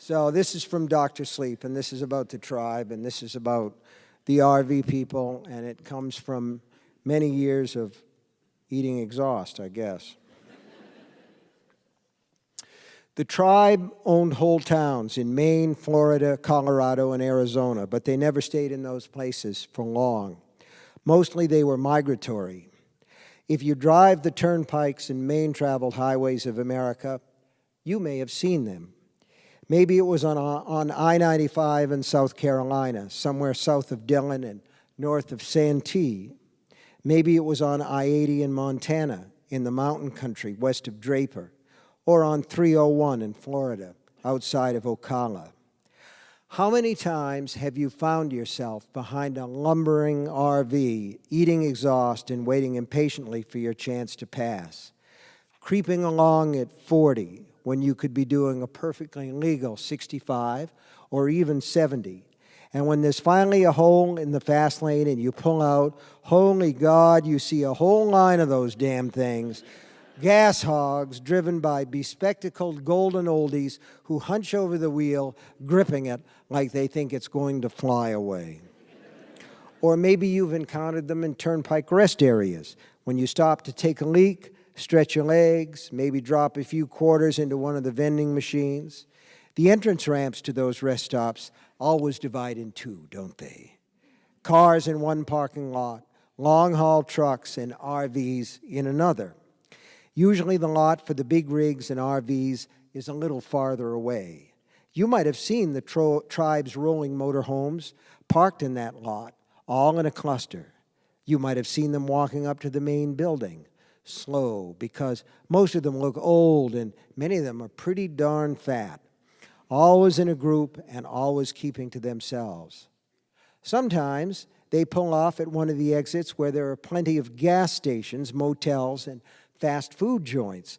So this is from Dr. Sleep, and this is about the tribe, and this is about the RV people, and it comes from many years of eating exhaust, I guess. The tribe owned whole towns in Maine, Florida, Colorado, and Arizona, but they never stayed in those places for long. Mostly they were migratory. If you drive the turnpikes and main traveled highways of America, you may have seen them. Maybe it was on I-95 in South Carolina, somewhere south of Dillon and north of Santee. Maybe it was on I-80 in Montana, in the mountain country west of Draper, or on 301 in Florida, outside of Ocala. How many times have you found yourself behind a lumbering RV, eating exhaust and waiting impatiently for your chance to pass? Creeping along at 40 when you could be doing a perfectly legal 65 or even 70. And when there's finally a hole in the fast lane and you pull out, holy God, you see a whole line of those damn things. Gas hogs driven by bespectacled golden oldies who hunch over the wheel, gripping it like they think it's going to fly away. Or maybe you've encountered them in turnpike rest areas when you stop to take a leak, stretch your legs, maybe drop a few quarters into one of the vending machines. The entrance ramps to those rest stops always divide in two, don't they? Cars in one parking lot, long-haul trucks and RVs in another. Usually the lot for the big rigs and RVs is a little farther away. You might have seen the tribe's rolling motorhomes parked in that lot, all in a cluster. You might have seen them walking up to the main building, slow, because most of them look old and many of them are pretty darn fat, always in a group and always keeping to themselves. Sometimes they pull off at one of the exits where there are plenty of gas stations, motels, and fast food joints.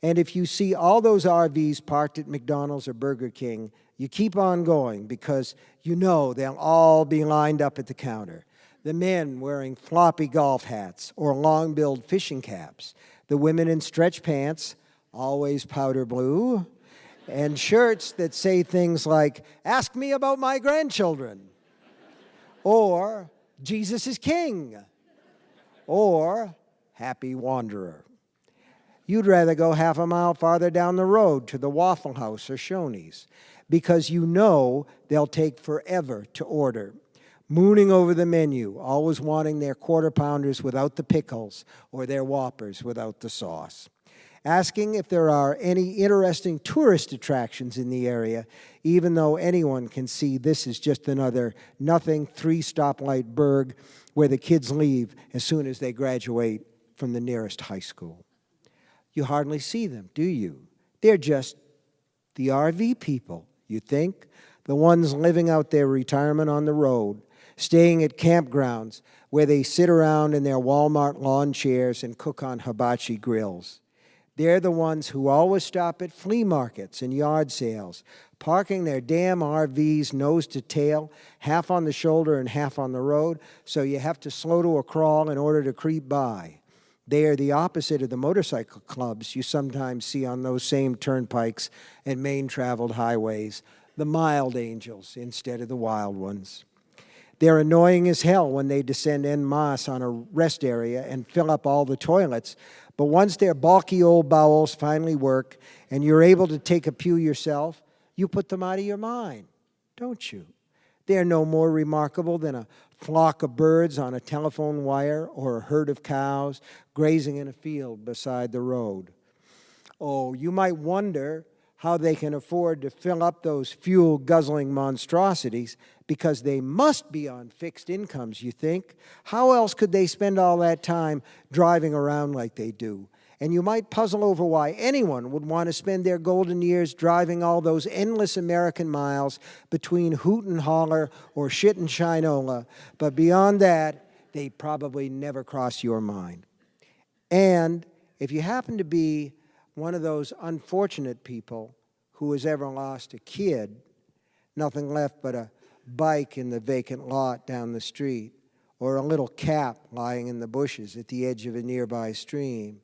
And if you see all those RVs parked at McDonald's or Burger King, you keep on going because you know they'll all be lined up at the counter. The men wearing floppy golf hats or long-billed fishing caps. The women in stretch pants, always powder blue, and shirts that say things like, "Ask me about my grandchildren," or "Jesus is King," or "Happy Wanderer." You'd rather go half a mile farther down the road to the Waffle House or Shoney's because you know they'll take forever to order, mooning over the menu, always wanting their quarter pounders without the pickles or their Whoppers without the sauce. Asking if there are any interesting tourist attractions in the area, even though anyone can see this is just another nothing three-stoplight burg where the kids leave as soon as they graduate from the nearest high school. You hardly see them, do you? They're just the RV people, you think, the ones living out their retirement on the road, staying at campgrounds where they sit around in their Walmart lawn chairs and cook on hibachi grills. They're the ones who always stop at flea markets and yard sales, parking their damn RVs nose to tail, half on the shoulder and half on the road, so you have to slow to a crawl in order to creep by. They are the opposite of the motorcycle clubs you sometimes see on those same turnpikes and main-traveled highways, the mild angels instead of the wild ones. They're annoying as hell when they descend en masse on a rest area and fill up all the toilets, but once their bulky old bowels finally work and you're able to take a pew yourself, you put them out of your mind, don't you? They're no more remarkable than a flock of birds on a telephone wire or a herd of cows grazing in a field beside the road. Oh, you might wonder how they can afford to fill up those fuel-guzzling monstrosities because they must be on fixed incomes, you think. How else could they spend all that time driving around like they do? And you might puzzle over why anyone would want to spend their golden years driving all those endless American miles between Hoot and Holler or Shit and Shinola. But beyond that, they probably never cross your mind. And if you happen to be one of those unfortunate people who has ever lost a kid, nothing left but a bike in the vacant lot down the street, or a little cap lying in the bushes at the edge of a nearby stream,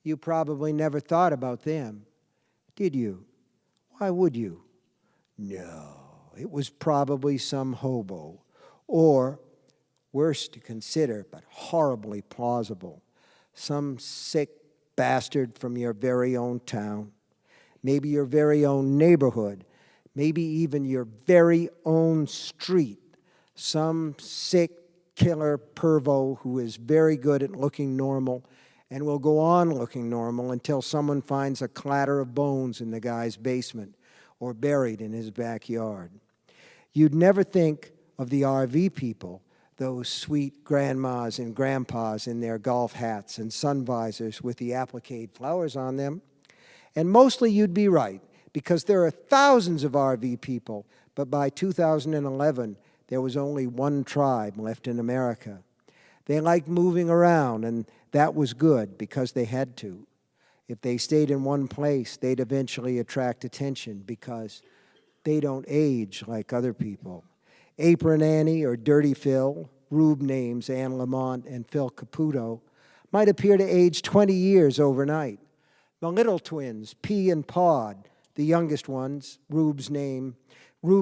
you probably never thought about them, did you? Why would you? No, it was probably some hobo, or, worse to consider, but horribly plausible, some sick bastard from your very own town, maybe your very own neighborhood, maybe even your very own street, some sick killer pervo who is very good at looking normal and will go on looking normal until someone finds a clatter of bones in the guy's basement or buried in his backyard. You'd never think of the RV people, those sweet grandmas and grandpas in their golf hats and sun visors with the applique flowers on them. And mostly you'd be right, because there are thousands of RV people, but by 2011, there was only one tribe left in America. They liked moving around, and that was good because they had to. If they stayed in one place, they'd eventually attract attention because they don't age like other people. Apron Annie or Dirty Phil, Rube names Anne Lamont and Phil Caputo, might appear to age 20 years overnight. The little twins, P and Pod, the youngest ones, Rube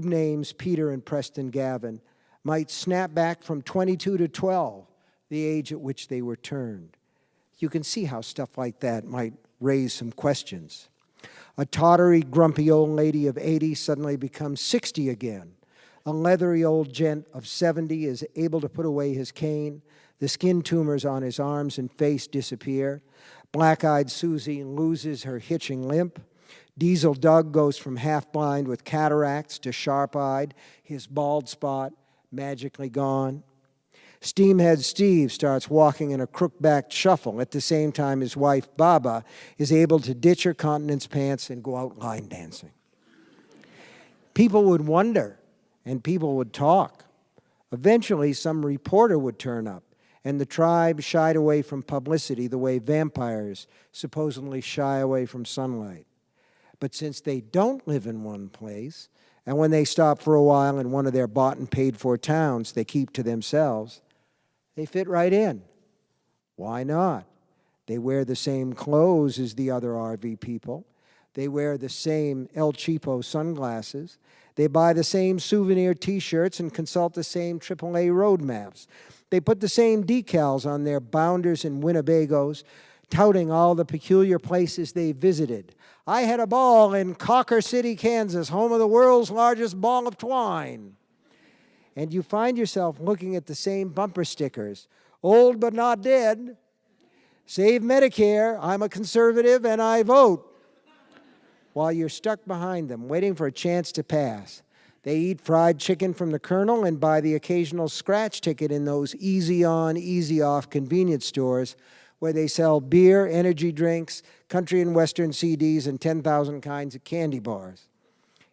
names Peter and Preston Gavin, might snap back from 22 to 12, the age at which they were turned. You can see how stuff like that might raise some questions. A tottery, grumpy old lady of 80 suddenly becomes 60 again. A leathery old gent of 70 is able to put away his cane. The skin tumors on his arms and face disappear. Black-eyed Susie loses her hitching limp. Diesel Doug goes from half-blind with cataracts to sharp-eyed, his bald spot magically gone. Steamhead Steve starts walking in a crook-backed shuffle at the same time his wife, Baba, is able to ditch her continence pants and go out line dancing. People would wonder, and people would talk. Eventually, some reporter would turn up, and the tribe shied away from publicity the way vampires supposedly shy away from sunlight. But since they don't live in one place, and when they stop for a while in one of their bought and paid for towns they keep to themselves, they fit right in. Why not? They wear the same clothes as the other RV people. They wear the same El Cheapo sunglasses. They buy the same souvenir T-shirts and consult the same AAA road maps. They put the same decals on their Bounders and Winnebagos, touting all the peculiar places they visited. I had a ball in Cocker City, Kansas, home of the world's largest ball of twine. And you find yourself looking at the same bumper stickers. Old but not dead. Save Medicare. I'm a conservative and I vote. While you're stuck behind them, waiting for a chance to pass. They eat fried chicken from the Colonel and buy the occasional scratch ticket in those easy-on, easy-off convenience stores where they sell beer, energy drinks, country and western CDs, and 10,000 kinds of candy bars.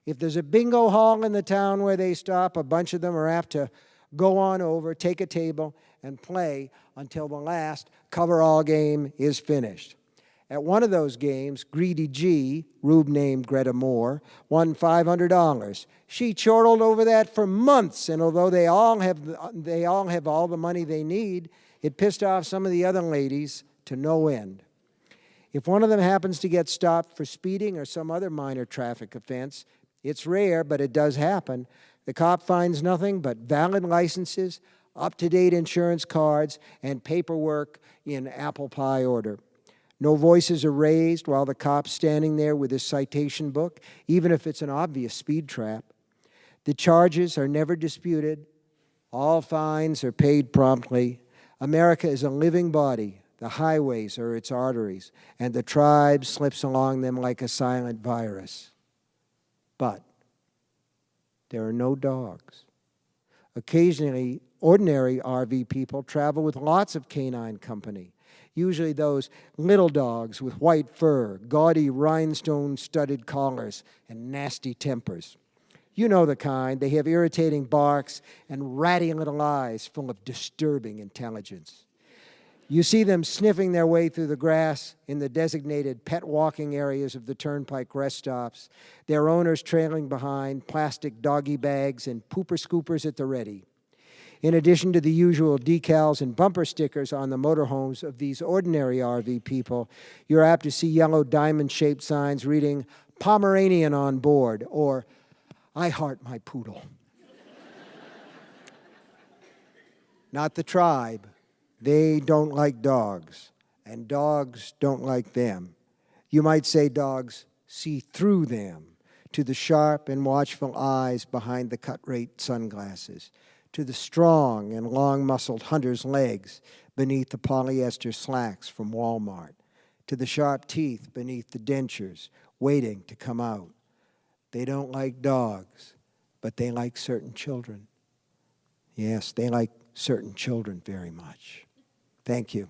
If there's a bingo hall in the town where they stop, a bunch of them are apt to go on over, take a table, and play until the last cover-all game is finished. At one of those games, Greedy G, Rube named Greta Moore, won $500. She chortled over that for months, and although they all have all the money they need, it pissed off some of the other ladies to no end. If one of them happens to get stopped for speeding or some other minor traffic offense, it's rare, but it does happen. The cop finds nothing but valid licenses, up-to-date insurance cards, and paperwork in apple pie order. No voices are raised while the cop's standing there with his citation book, even if it's an obvious speed trap. The charges are never disputed. All fines are paid promptly. America is a living body. The highways are its arteries, and the tribe slips along them like a silent virus. But there are no dogs. Occasionally, ordinary RV people travel with lots of canine company, usually those little dogs with white fur, gaudy rhinestone-studded collars, and nasty tempers. You know the kind. They have irritating barks and ratty little eyes full of disturbing intelligence. You see them sniffing their way through the grass in the designated pet walking areas of the turnpike rest stops, their owners trailing behind, plastic doggy bags and pooper scoopers at the ready. In addition to the usual decals and bumper stickers on the motorhomes of these ordinary RV people, you're apt to see yellow diamond-shaped signs reading Pomeranian on board or I heart my poodle. Not the tribe. They don't like dogs, and dogs don't like them. You might say dogs see through them, to the sharp and watchful eyes behind the cut-rate sunglasses, to the strong and long-muscled hunter's legs beneath the polyester slacks from Walmart, to the sharp teeth beneath the dentures waiting to come out. They don't like dogs, but they like certain children. Yes, they like certain children very much. Thank you.